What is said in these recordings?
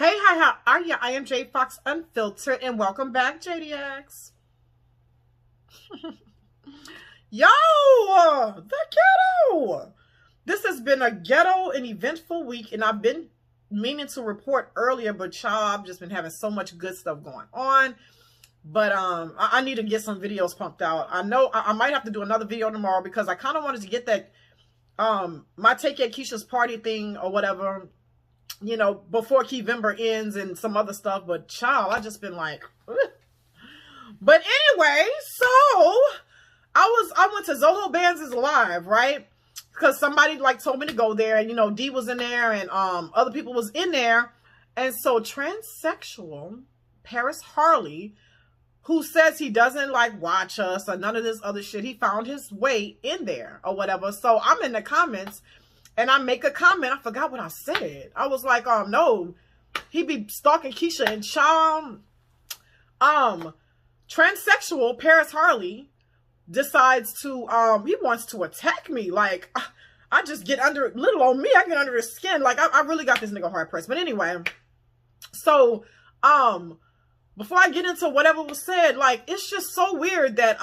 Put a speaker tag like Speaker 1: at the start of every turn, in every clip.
Speaker 1: Hey, hi, how are you? I am JadeFox Unfiltered, and welcome back, JDX. Yo, the ghetto. This has been a ghetto and eventful week, and I've been meaning to report earlier, but y'all, I've just been having so much good stuff going on. But I need to get some videos pumped out. I know I might have to do another video tomorrow because I kind of wanted to get that my Take at Keesha's party thing or whatever, you know, before Keyvember ends and some other stuff. But child, I just been like, ugh. But anyway, so I went to Zolo Bandz live, right? Because somebody like told me to go there, and you know, D was in there and other people was in there. And so transsexual Paris Harley, who says he doesn't like watch us or none of this other shit, he found his way in there or whatever. So I'm in the comments and I make a comment. I forgot what I said. I was like, no, he be stalking Keesha and Chom. Transsexual Paris Harley decides to, he wants to attack me. Like, I just get under, little on me, I get under his skin. Like, I really got this nigga hard pressed. But anyway, so, before I get into whatever was said, like, it's just so weird that,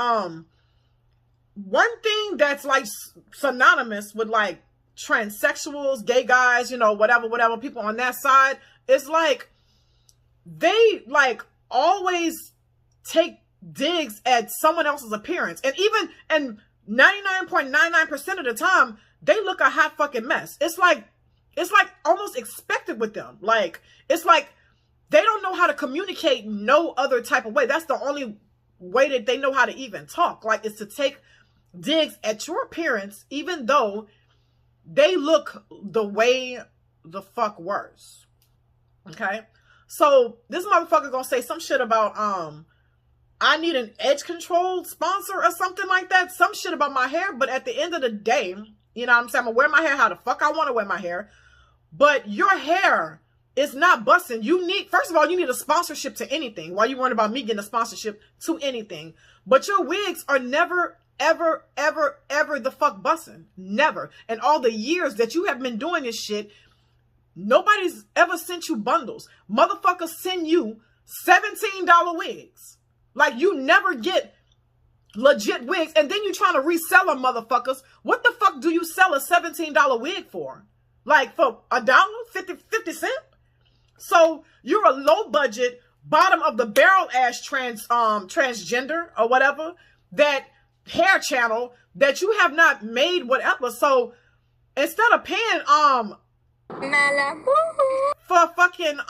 Speaker 1: one thing that's like synonymous with like transsexuals, gay guys, you know, whatever, people on that side, is like, they like always take digs at someone else's appearance. And 99.99% of the time, they look a hot fucking mess. It's like almost expected with them. Like, it's like, they don't know how to communicate no other type of way. That's the only way that they know how to even talk. Like, is to take digs at your appearance, even though they look the way the fuck worse. Okay? So, this motherfucker gonna say some shit about, I need an edge control sponsor or something like that. Some shit about my hair. But at the end of the day, you know what I'm saying? I'm gonna wear my hair how the fuck I want to wear my hair. But your hair, it's not busting. You need, first of all, you need a sponsorship to anything. Why you worrying about me getting a sponsorship to anything? But your wigs are never, ever, ever, ever the fuck busting. Never. And all the years that you have been doing this shit, nobody's ever sent you bundles. Motherfuckers send you $17 wigs. Like, you never get legit wigs. And then you trying to resell them, motherfuckers. What the fuck do you sell a $17 wig for? Like, for $1, 50 cents? So you're a low budget, bottom of the barrel ass transgender or whatever, that hair channel that you have not made whatever. So instead of paying for fucking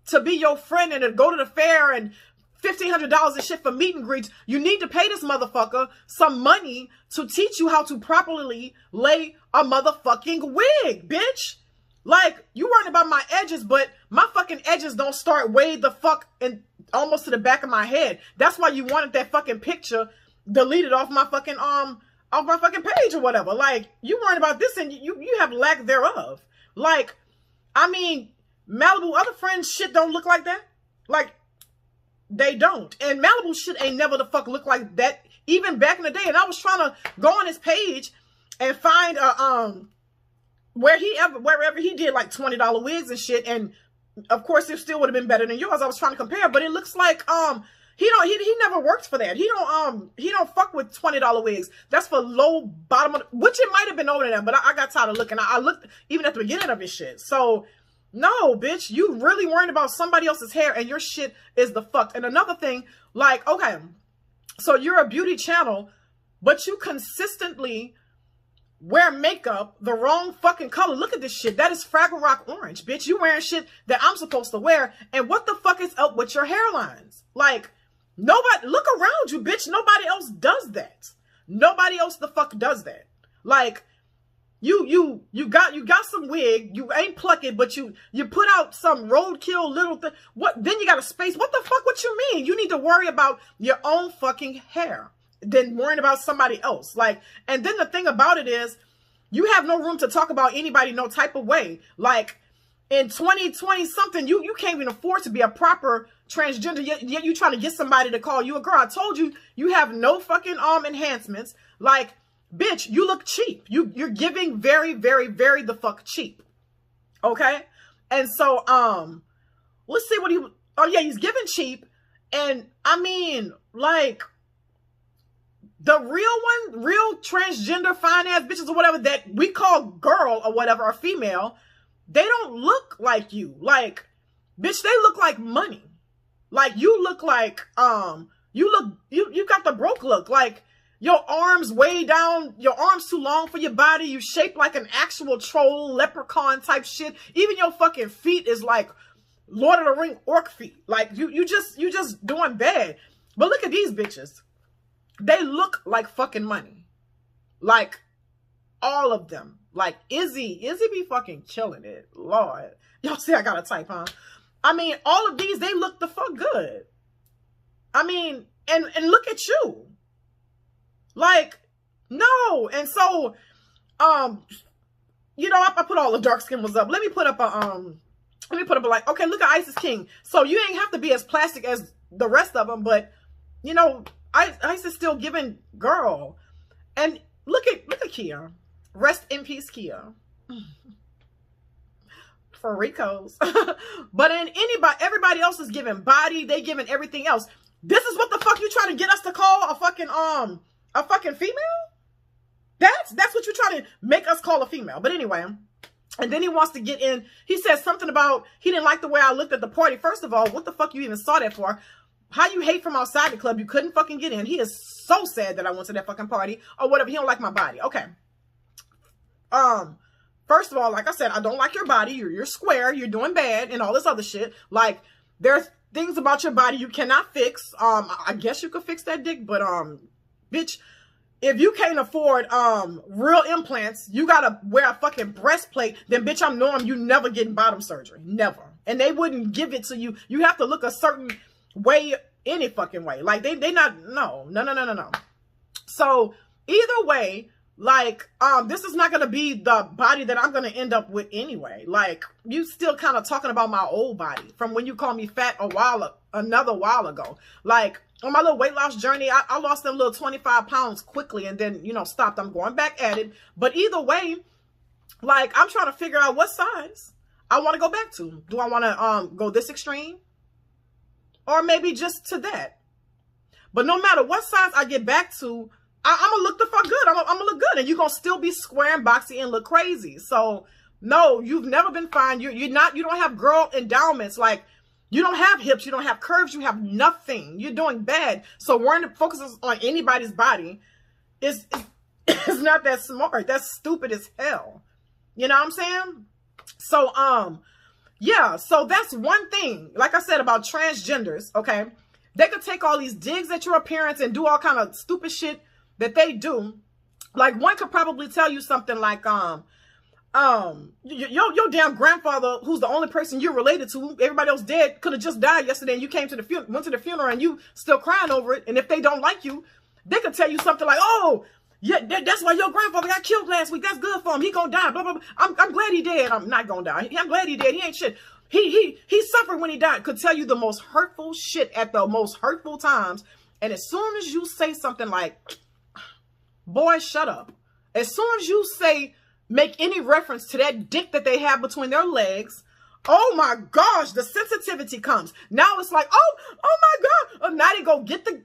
Speaker 1: to be your friend and to go to the fair and $1,500 and shit for meet and greets, you need to pay this motherfucker some money to teach you how to properly lay a motherfucking wig, bitch. Like, you worrying about my edges, but my fucking edges don't start way the fuck and almost to the back of my head. That's why you wanted that fucking picture deleted off my fucking page or whatever. Like, you worrying about this and you have lack thereof. Like, I mean, Malibu other friends shit don't look like that. Like, they don't. And Malibu shit ain't never the fuck look like that even back in the day. And I was trying to go on his page and find wherever he did like $20 wigs and shit, and of course it still would have been better than yours. I was trying to compare, but it looks like he never worked for that. He don't fuck with $20 wigs. That's for low bottom of, which it might have been over them, but I got tired of looking. I looked even at the beginning of his shit. So no, bitch, you really worrying about somebody else's hair and your shit is the fucked. And another thing, like, okay, so you're a beauty channel, but you consistently wear makeup the wrong fucking color. Look at this shit. That is Fraggle Rock orange, bitch. You wearing shit that I'm supposed to wear. And what the fuck is up with your hairlines? Like, nobody, look around you, bitch. Nobody else does that. Nobody else the fuck does that. Like, you got some wig. You ain't pluck it, but you put out some roadkill little thing. What? Then you got a space. What the fuck? What you mean? You need to worry about your own fucking hair than worrying about somebody else. Like, and then the thing about it is, you have no room to talk about anybody no type of way. Like, in 2020 something, you can't even afford to be a proper transgender, yet you trying to get somebody to call you a girl. I told you, you have no fucking enhancements. Like, bitch, you look cheap. You're giving very, very, very the fuck cheap. Okay? And so, let's see what he, oh yeah, he's giving cheap. And I mean, like, the real transgender fine ass bitches or whatever that we call girl or whatever, or female, they don't look like you. Like, bitch, they look like money. Like, you look like, you got the broke look. Like, your arms way down, your arms too long for your body. You shaped like an actual troll, leprechaun type shit. Even your fucking feet is like Lord of the Ring orc feet. Like, you just doing bad. But look at these bitches. They look like fucking money. Like, all of them. Like, Izzy be fucking killing it. Lord. Y'all see I got a type, huh? I mean, all of these, they look the fuck good. I mean, and look at you. Like, no. And so, you know, I put all the dark skin ones up. Let me put up a, like, okay, look at Isis King. So you ain't have to be as plastic as the rest of them, but, you know, Isis still giving girl. And look at Kia. Rest in peace, Kia. For Ricos. But in everybody else is giving body, they giving everything else. This is what the fuck you trying to get us to call a fucking female? That's what you're trying to make us call a female. But anyway, and then he wants to get in. He says something about he didn't like the way I looked at the party. First of all, what the fuck you even saw that for? How you hate from outside the club? You couldn't fucking get in. He is so sad that I went to that fucking party or whatever. He don't like my body. Okay. First of all, like I said, I don't like your body. You're square. You're doing bad and all this other shit. Like, there's things about your body you cannot fix. I guess you could fix that dick, but bitch, if you can't afford real implants, you gotta wear a fucking breastplate, then bitch, I'm knowing you never getting bottom surgery. Never. And they wouldn't give it to you. You have to look a certain way, any fucking way. Like, they not, no. So either way, like, this is not going to be the body that I'm going to end up with anyway. Like, you still kind of talking about my old body from when you called me fat another while ago. Like, on my little weight loss journey, I lost them little 25 pounds quickly and then, you know, stopped. I'm going back at it. But either way, like, I'm trying to figure out what size I want to go back to. Do I want to go this extreme? Or maybe just to that. But no matter what size I get back to, I'm going to look the fuck good. I'm going to look good. And you're going to still be square and boxy and look crazy. So, no, you've never been fine. You don't have girl endowments. Like, you don't have hips. You don't have curves. You have nothing. You're doing bad. So, worrying to focus on anybody's body is not that smart. That's stupid as hell. You know what I'm saying? So, yeah. So, that's one thing. Like I said about transgenders, okay? They could take all these digs at your appearance and do all kind of stupid shit that they do. Like, one could probably tell you something like, your damn grandfather, who's the only person you're related to, everybody else dead, could have just died yesterday, and you came to the went to the funeral, and you still crying over it. And if they don't like you, they could tell you something like, oh, yeah, that's why your grandfather got killed last week. That's good for him. He gonna die. Blah blah blah. I'm glad he dead. I'm not gonna die. I'm glad he dead. He ain't shit. He suffered when he died. Could tell you the most hurtful shit at the most hurtful times. And as soon as you say something like, boy, shut up. As soon as you say, make any reference to that dick that they have between their legs, oh my gosh, the sensitivity comes. Now it's like, oh my God. Oh, now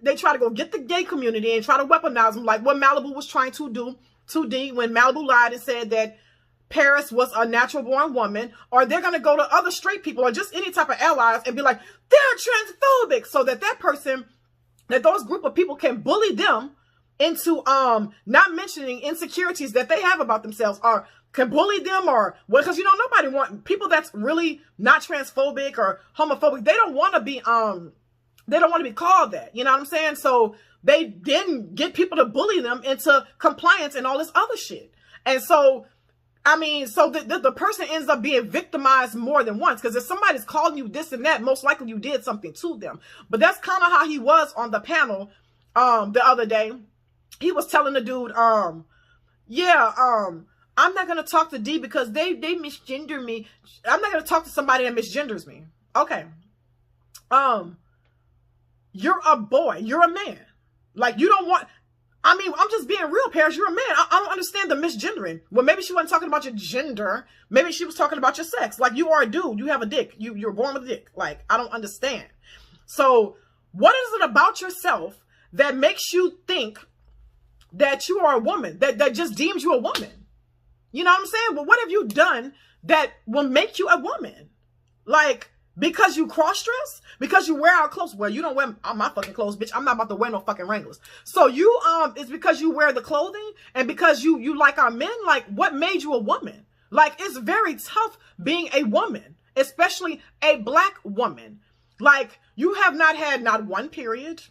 Speaker 1: they try to go get the gay community and try to weaponize them, like what Malibu was trying to do 2D when Malibu lied and said that Paris was a natural born woman. Or they're going to go to other straight people or just any type of allies and be like, they're transphobic, so that person, that those group of people can bully them into not mentioning insecurities that they have about themselves, or can bully them, or well, because you know, nobody want people that's really not transphobic or homophobic. They don't want to be called that. You know what I'm saying? So they then get people to bully them into compliance and all this other shit. And so, I mean, so the person ends up being victimized more than once, because if somebody's calling you this and that, most likely you did something to them. But that's kind of how he was on the panel the other day. He was telling the dude, I'm not going to talk to D because they misgender me. I'm not going to talk to somebody that misgenders me. Okay. You're a boy. You're a man. Like, you don't want, I mean, I'm just being real, Paris. You're a man. I don't understand the misgendering. Well, maybe she wasn't talking about your gender. Maybe she was talking about your sex. Like, you are a dude. You have a dick. You're born with a dick. Like, I don't understand. So, what is it about yourself that makes you think that you are a woman? That just deems you a woman? You know what I'm saying? Well, what have you done that will make you a woman? Like, because you cross-dress? Because you wear our clothes? Well, you don't wear my fucking clothes, bitch. I'm not about to wear no fucking Wranglers. So you, it's because you wear the clothing and because you like our men? Like, what made you a woman? Like, it's very tough being a woman, especially a black woman. Like, you have not had not one period,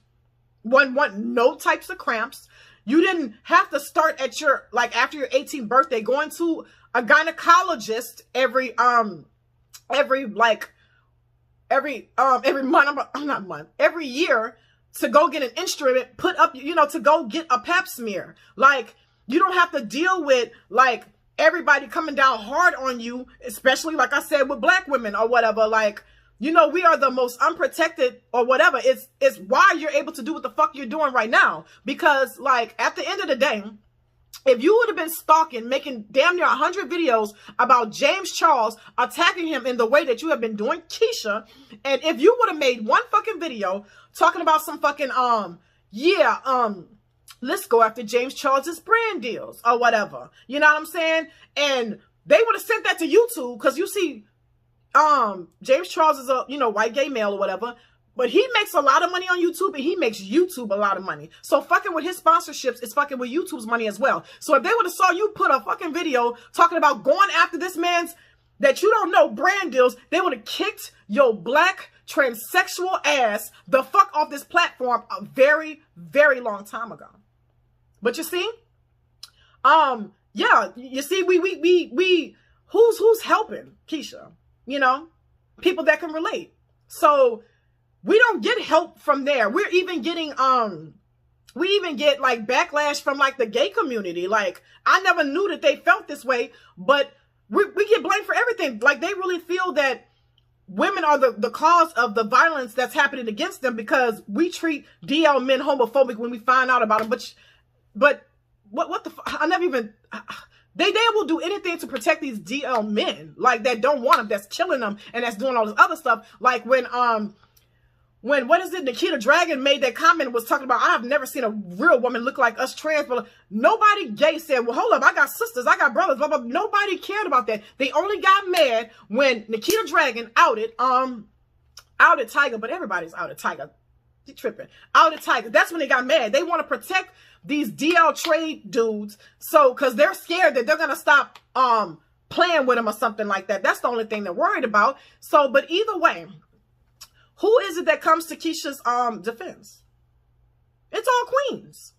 Speaker 1: no types of cramps. You didn't have to start at your, like, after your 18th birthday, going to a gynecologist every year to go get an instrument put up, you know, to go get a pap smear. Like, you don't have to deal with, like, everybody coming down hard on you, especially, like I said, with black women or whatever. Like, you know, we are the most unprotected or whatever. It's why you're able to do what the fuck you're doing right now. Because, like, at the end of the day, if you would have been stalking, making damn near 100 videos about James Charles, attacking him in the way that you have been doing Keesha, and if you would have made one fucking video talking about some fucking, let's go after James Charles's brand deals or whatever, you know what I'm saying? And they would have sent that to YouTube, because you see, James Charles is a, you know, white gay male or whatever, but he makes a lot of money on YouTube, and he makes YouTube a lot of money. So fucking with his sponsorships is fucking with YouTube's money as well. So if they would have saw you put a fucking video talking about going after this man's, that you don't know, brand deals, they would have kicked your black transsexual ass the fuck off this platform a very, very long time ago. But you see, yeah, you see, we who's helping Keesha? You know, people that can relate. So we don't get help from there. We're even getting, we even get like backlash from like the gay community. Like, I never knew that they felt this way, but we get blamed for everything. Like, they really feel that women are the cause of the violence that's happening against them because we treat DL men homophobic when we find out about them. But what the fuck? I never even, they will do anything to protect these DL men, like, that don't want them, that's killing them, and that's doing all this other stuff. Like when what is it, Nikita Dragon made that comment, was talking about, I've never seen a real woman look like us trans, but nobody gay said, well, hold up, I got sisters, I got brothers, blah, blah. Nobody cared about that. They only got mad when Nikita Dragon outed Tiger, but everybody's outed Tiger. He tripping. Outed Tiger. That's when they got mad. They want to protect these DL trade dudes, so, because they're scared that they're going to stop playing with them or something like that. That's the only thing they're worried about. So, but either way, who is it that comes to Keesha's defense? It's all queens.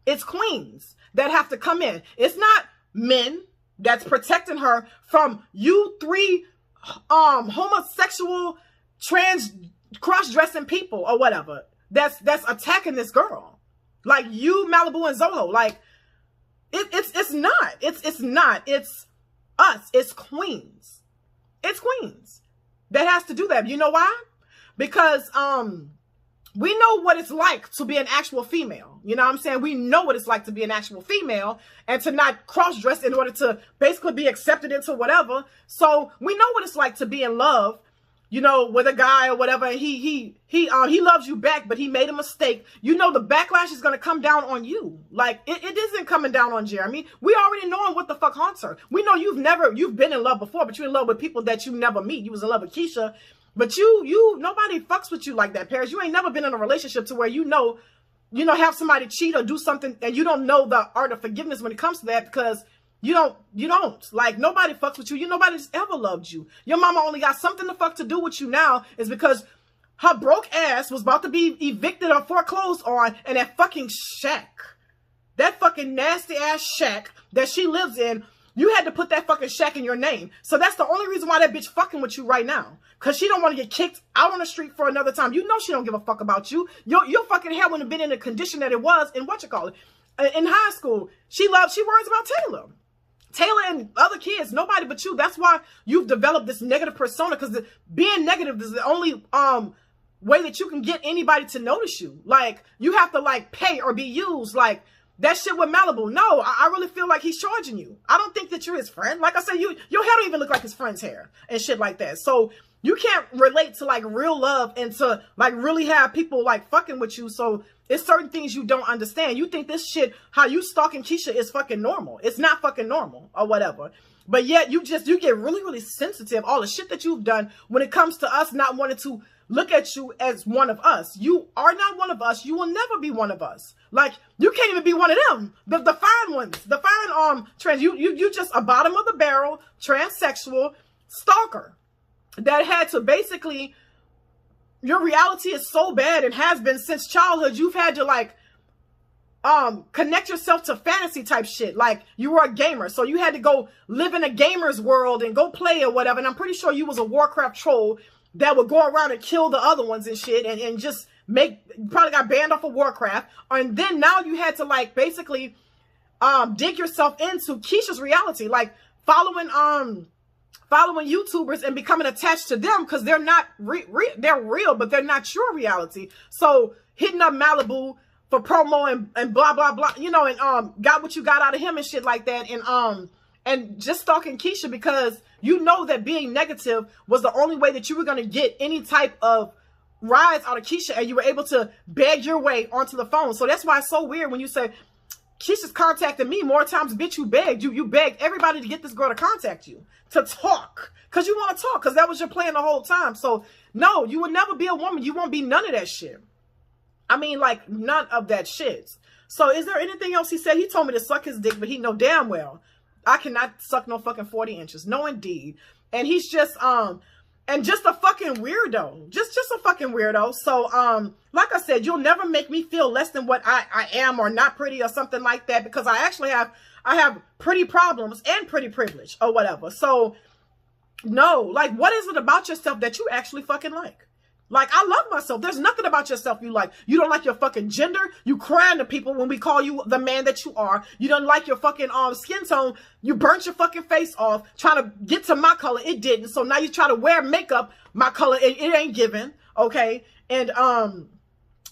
Speaker 1: It's queens that have to come in. It's not men that's protecting her from you three homosexual, trans, cross-dressing people or whatever that's attacking this girl. Like you, Malibu, and Zolo. Like, it's not. It's not. It's us. It's queens. It's queens that has to do that. You know why? Because we know what it's like to be an actual female. You know what I'm saying? We know what it's like to be an actual female and to not cross-dress in order to basically be accepted into whatever. So we know what it's like to be in love, you know, with a guy or whatever. And he loves you back, but he made a mistake. You know, the backlash is going to come down on you. Like, it isn't coming down on Jeremy. We already know what the fuck haunts her. We know you've been in love before, but you're in love with people that you never meet. You was in love with Keesha, but nobody fucks with you like that, Paris. You ain't never been in a relationship to where you know, have somebody cheat or do something and you don't know the art of forgiveness when it comes to that, because you don't. Like, nobody fucks with you. Nobody's ever loved you. Your mama only got something to fuck to do with you now is because her broke ass was about to be evicted or foreclosed on, and that fucking shack, that fucking nasty ass shack that she lives in, you had to put that fucking shack in your name. So that's the only reason why that bitch fucking with you right now. Because she don't want to get kicked out on the street for another time. You know she don't give a fuck about you. Your fucking hair wouldn't have been in the condition that it was in in high school. She worries about Taylor and other kids, nobody but you. That's why you've developed this negative persona, because being negative is the only way that you can get anybody to notice you. Like, you have to like pay or be used. Like that shit with Malibu. No, I really feel like he's charging you. I don't think that you're his friend. Like I said, your hair don't even look like his friend's hair and shit like that. So you can't relate to like real love and to like really have people like fucking with you. So it's certain things you don't understand. You think this shit, how you stalking Keesha is fucking normal. It's not fucking normal or whatever. But yet you get really, really sensitive. All the shit that you've done when it comes to us not wanting to look at you as one of us. You are not one of us. You will never be one of us. Like, you can't even be one of them. The fine ones. The fine trans. You just a bottom of the barrel transsexual stalker that had to basically, your reality is so bad and has been since childhood. You've had to like connect yourself to fantasy type shit. Like, you were a gamer, so you had to go live in a gamer's world and go play or whatever. And I'm pretty sure you was a Warcraft troll that would go around and kill the other ones and shit and just probably got banned off of Warcraft. And then now you had to like basically dig yourself into Keesha's reality, like following YouTubers and becoming attached to them because they're not they're real, but they're not your reality. So hitting up Malibu for promo and blah blah blah, you know, and got what you got out of him and shit like that, and just stalking Keesha because you know that being negative was the only way that you were going to get any type of rise out of Keesha, and you were able to beg your way onto the phone. So that's why it's so weird when you say Keisha's contacted me more times. Bitch, you begged. You begged everybody to get this girl to contact you, to talk, because you want to talk, because that was your plan the whole time. So no, you would never be a woman. You won't be none of that shit. I mean, like, none of that shit. So is there anything else he said? He told me to suck his dick, but he know damn well I cannot suck no fucking 40 inches. No, indeed. And he's just, and just a fucking weirdo. Just a fucking weirdo. So, like I said, you'll never make me feel less than what I am or not pretty or something like that, because I actually have pretty problems and pretty privilege or whatever. So, no, like, what is it about yourself that you actually fucking like? Like, I love myself. There's nothing about yourself you like. You don't like your fucking gender. You crying to people when we call you the man that you are. You don't like your fucking skin tone. You burnt your fucking face off trying to get to my color. It didn't. So now you try to wear makeup my color. It ain't given. Okay. And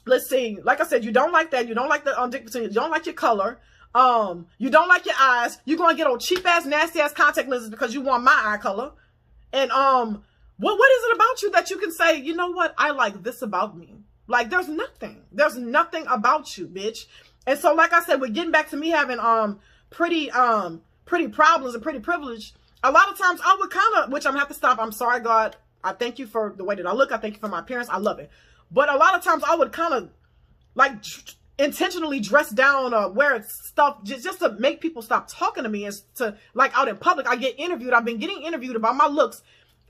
Speaker 1: let's see. Like I said, you don't like that. You don't like the dick between. You don't like your color. You don't like your eyes. You're gonna get on cheap ass, nasty ass contact lenses because you want my eye color. And what is it about you that you can say, you know what, I like this about me? Like, there's nothing about you, bitch. And so, like I said, we're getting back to me having pretty problems and pretty privilege. A lot of times I would kind of, which I'm gonna have to stop. I'm sorry, God. I thank you for the way that I look. I thank you for my appearance. I love it. But a lot of times I would kind of like intentionally dress down or wear stuff just to make people stop talking to me, and to like out in public. I get interviewed. I've been getting interviewed about my looks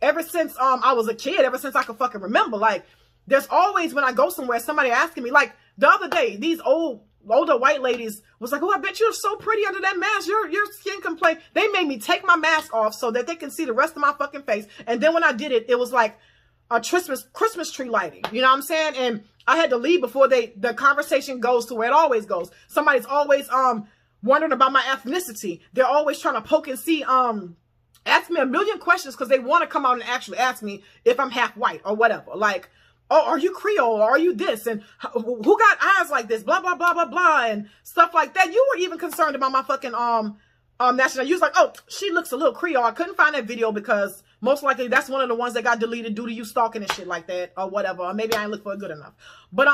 Speaker 1: ever since I was a kid, ever since I could fucking remember. Like, there's always, when I go somewhere, somebody asking me, like the other day, these older white ladies was like, oh, I bet you're so pretty under that mask. Your skin complaint. They made me take my mask off so that they can see the rest of my fucking face. And then when I did it, it was like a Christmas tree lighting. You know what I'm saying? And I had to leave before the conversation goes to where it always goes. Somebody's always wondering about my ethnicity. They're always trying to poke and see, ask me a million questions because they want to come out and actually ask me if I'm half white or whatever. Like, oh, are you Creole? Or are you this? And who got eyes like this? Blah, blah, blah, blah, blah. And stuff like that. You were even concerned about my fucking national. You was like, oh, she looks a little Creole. I couldn't find that video because most likely that's one of the ones that got deleted due to you stalking and shit like that or whatever. Or maybe I ain't look for it good enough. But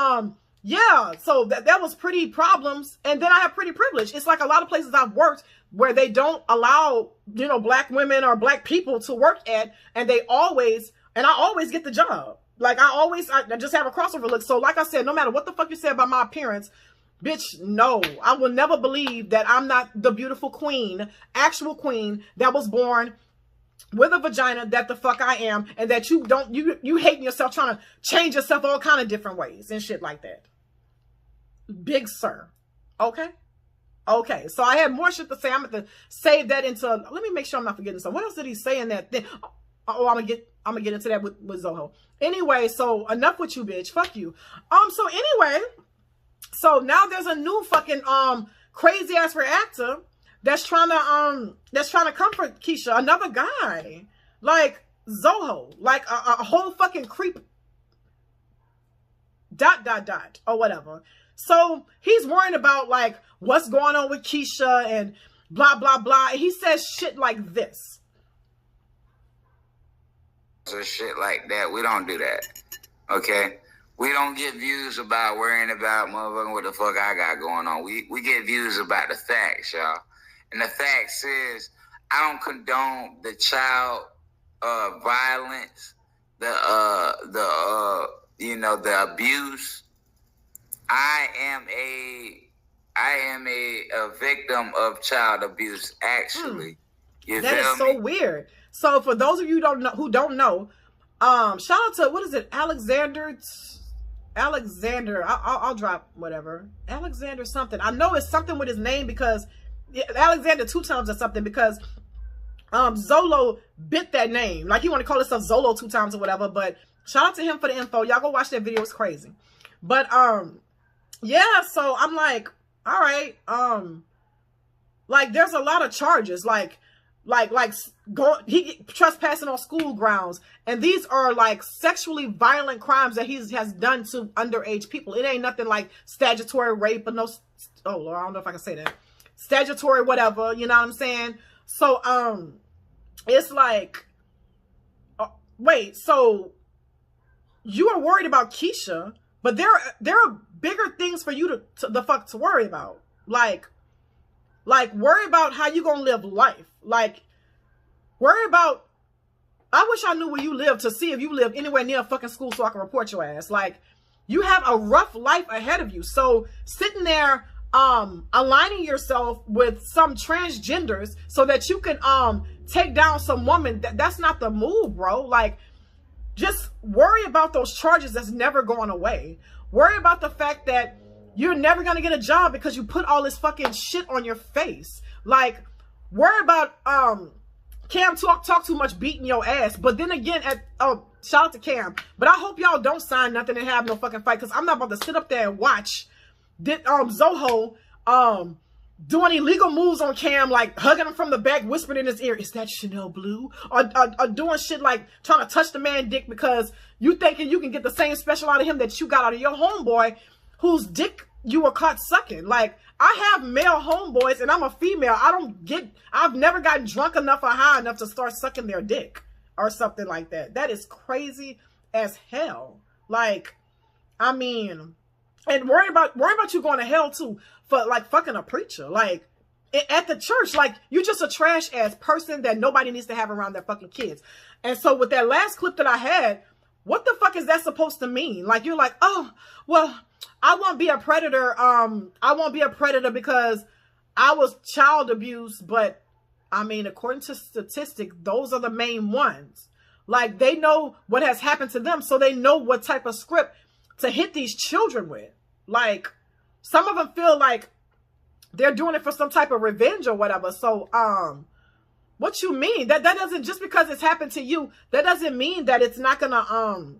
Speaker 1: yeah, so that was pretty problems. And then I have pretty privilege. It's like a lot of places I've worked where they don't allow, you know, black women or black people to work at, and I always get the job. Like, I just have a crossover look. So like I said, no matter what the fuck you say about my appearance, bitch, no, I will never believe that I'm not the beautiful queen, actual queen that was born with a vagina that the fuck I am, and that you hating yourself, trying to change yourself all kind of different ways and shit like that. Big sir. Okay. Okay. So I had more shit to say. I'm going to save that into, let me make sure I'm not forgetting something. What else did he say in that thing? Oh, I'm gonna get into that with Zoho. Anyway, so enough with you, bitch. Fuck you. So anyway, so now there's a new fucking crazy ass reactor that's trying to comfort Keesha. Another guy, like Zoho, like a whole fucking creep. or whatever. So he's worrying about like what's going on with Keesha and blah, blah, blah. And he says shit like this.
Speaker 2: So shit like that, we don't do that. Okay? We don't get views about worrying about motherfucking what the fuck I got going on. We get views about the facts, y'all. And the facts is, I don't condone the child violence, the abuse. I am a victim of child abuse, actually. You
Speaker 1: that
Speaker 2: feel
Speaker 1: is so weird. So for those of you who don't know, shout out to, what is it, Alexander. I'll drop whatever. Alexander something. I know it's something with his name because Alexander 2 times or something, because Zolo bit that name. Like he want to call himself Zolo 2 times or whatever. But shout out to him for the info. Y'all go watch that video. It's crazy. But yeah, so I'm like, all right, like there's a lot of charges, he trespassing on school grounds, and these are like sexually violent crimes that he has done to underage people. It ain't nothing like statutory rape or no, oh Lord, I don't know if I can say that, statutory whatever, you know what I'm saying? So it's like, wait, so you are worried about Keesha, but there are bigger things for you to worry about. Like worry about how you gonna live life. Like worry about, I wish I knew where you live to see if you live anywhere near a fucking school so I can report your ass. Like you have a rough life ahead of you. So sitting there aligning yourself with some transgenders so that you can take down some woman, that's not the move, bro. Like just worry about those charges that's never going away. Worry about the fact that you're never going to get a job because you put all this fucking shit on your face. Like, worry about Cam talk too much beating your ass. But then again, shout out to Cam. But I hope y'all don't sign nothing and have no fucking fight, because I'm not about to sit up there and watch Zoho doing illegal moves on Cam, like hugging him from the back, whispering in his ear, "Is that Chanel blue?" Or doing shit like trying to touch the man dick because you thinking you can get the same special out of him that you got out of your homeboy whose dick you were caught sucking. Like, I have male homeboys and I'm a female. I've never gotten drunk enough or high enough to start sucking their dick or something like that. That is crazy as hell. Like, I mean, and worry about you going to hell too for like fucking a preacher. Like at the church, like you just a trash ass person that nobody needs to have around their fucking kids. And so with that last clip that I had, what the fuck is that supposed to mean? Like you're like, oh, well, I won't be a predator. I won't be a predator because I was child abused. But I mean, according to statistics, those are the main ones. Like they know what has happened to them, so they know what type of script to hit these children with. Like some of them feel like they're doing it for some type of revenge or whatever. So what you mean? That doesn't, just because it's happened to you, that doesn't mean that it's not gonna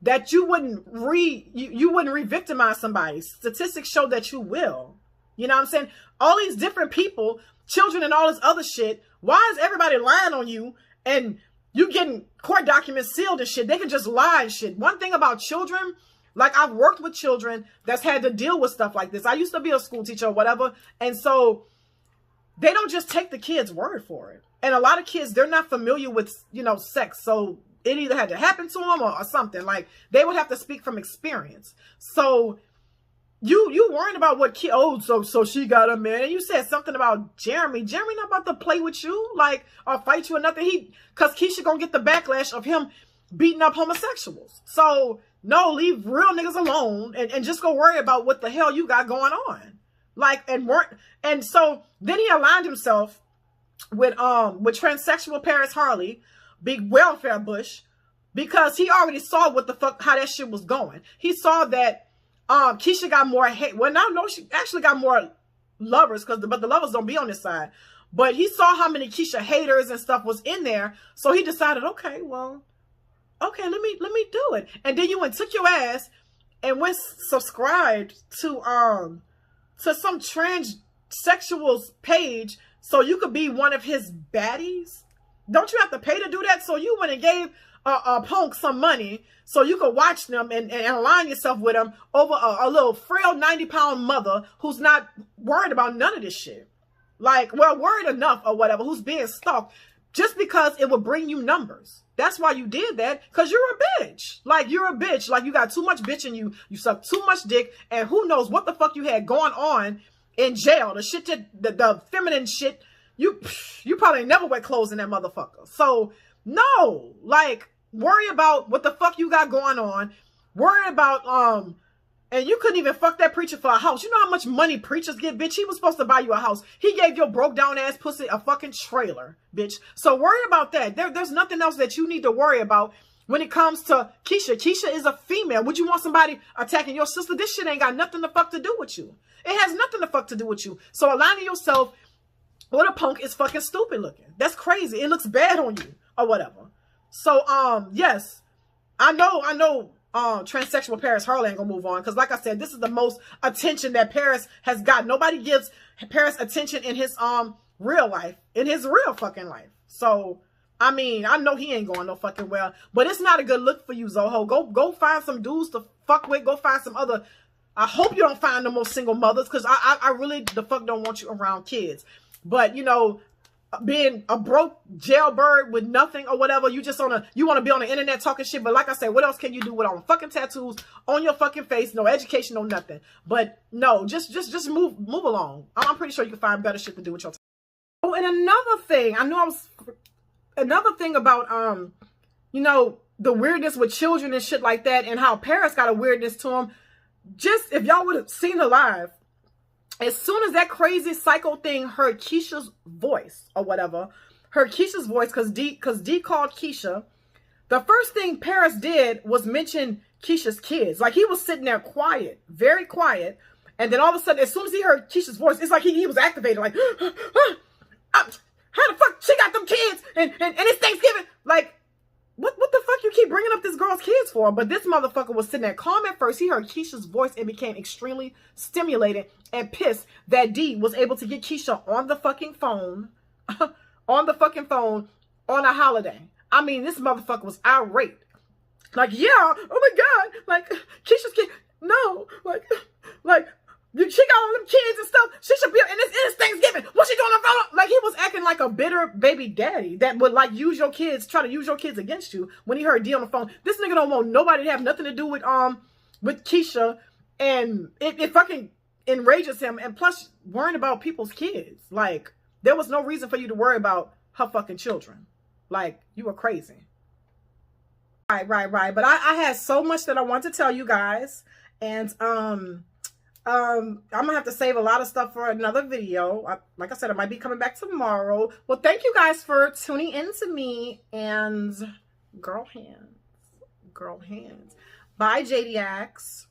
Speaker 1: that you wouldn't re-victimize somebody. Statistics show that you will. You know what I'm saying? All these different people, children and all this other shit, why is everybody lying on you and you getting court documents sealed and shit? They can just lie and shit. One thing about children, like I've worked with children that's had to deal with stuff like this. I used to be a school teacher or whatever. And so they don't just take the kid's word for it. And a lot of kids, they're not familiar with, you know, sex. So it either had to happen to them or something. Like they would have to speak from experience. So you worrying about what kid, oh, so she got a man. And you said something about Jeremy. Jeremy not about to play with you, like, or fight you or nothing. Cause Keesha gonna get the backlash of him beating up homosexuals. So no, leave real niggas alone and just go worry about what the hell you got going on. Like, and so then he aligned himself with transsexual Paris Harley, big welfare bush, because he already saw what the fuck, how that shit was going. He saw that Keesha got more hate. Well, now no, she actually got more lovers, but the lovers don't be on this side. But he saw how many Keesha haters and stuff was in there, so he decided, okay, well, okay, let me do it. And then you went, took your ass and went subscribed to some transsexuals page so you could be one of his baddies. Don't you have to pay to do that? So you went and gave punk some money so you can watch them and align yourself with them over a little frail 90-pound mother who's not worried about none of this shit. Like, well, worried enough or whatever, who's being stalked just because it would bring you numbers. That's why you did that, because you're a bitch. Like, you're a bitch. Like, you got too much bitch in you. You suck too much dick, and who knows what the fuck you had going on in jail. The shit that, the feminine shit, you probably never wear clothes in that motherfucker. So, no. Like, worry about what the fuck you got going on. Worry about, and you couldn't even fuck that preacher for a house. You know how much money preachers get, bitch? He was supposed to buy you a house. He gave your broke down ass pussy a fucking trailer, bitch. So worry about that. There's nothing else that you need to worry about when it comes to Keesha. Keesha is a female. Would you want somebody attacking your sister? This shit ain't got nothing to fuck to do with you. It has nothing to fuck to do with you. So aligning yourself with a punk is fucking stupid looking. That's crazy. It looks bad on you or whatever. So, yes, I know, transsexual Paris Harley ain't gonna move on, because like I said, this is the most attention that Paris has got. Nobody gives Paris attention in his real life, in his real fucking life. So I mean, I know he ain't going no fucking well, but it's not a good look for you, Zoho. Go find some dudes to fuck with. Go find some other. I hope you don't find no more single mothers, because I really the fuck don't want you around kids. But you know, being a broke jailbird with nothing or whatever, you want to be on the internet talking shit. But like I said, what else can you do without fucking tattoos on your fucking face? No education, no nothing. But no, just move along. I'm pretty sure you can find better shit to do with your time. Oh, and another thing, another thing about you know, the weirdness with children and shit like that, and how Paris got a weirdness to him. Just if y'all would have seen her live, as soon as that crazy psycho thing heard Keesha's voice or whatever, because D called Keesha, the first thing Paris did was mention Keesha's kids. Like, he was sitting there quiet, very quiet, and then all of a sudden, as soon as he heard Keesha's voice, it's like he was activated, like, how the fuck she got them kids, and it's Thanksgiving, like, what the fuck you keep bringing up this girl's kids for? But this motherfucker was sitting there calm at first. He heard Keesha's voice and became extremely stimulated and pissed that D was able to get Keesha on the fucking phone, on a holiday. I mean, this motherfucker was irate. Like, yeah, oh my God, like, Keesha's kid, no, like, she got all them kids and stuff. She should be, and it's Thanksgiving. What's she doing on the phone? Like, he was acting like a bitter baby daddy that would, like, try to use your kids against you when he heard D on the phone. This nigga don't want nobody to have nothing to do with Keesha, and it fucking enrages him. And plus, worrying about people's kids. Like, there was no reason for you to worry about her fucking children. Like, you were crazy. Right. But I had so much that I want to tell you guys, and I'm gonna have to save a lot of stuff for another video. Like I said, I might be coming back tomorrow. Well, thank you guys for tuning in to me, and girl hands. Bye, JadeFox.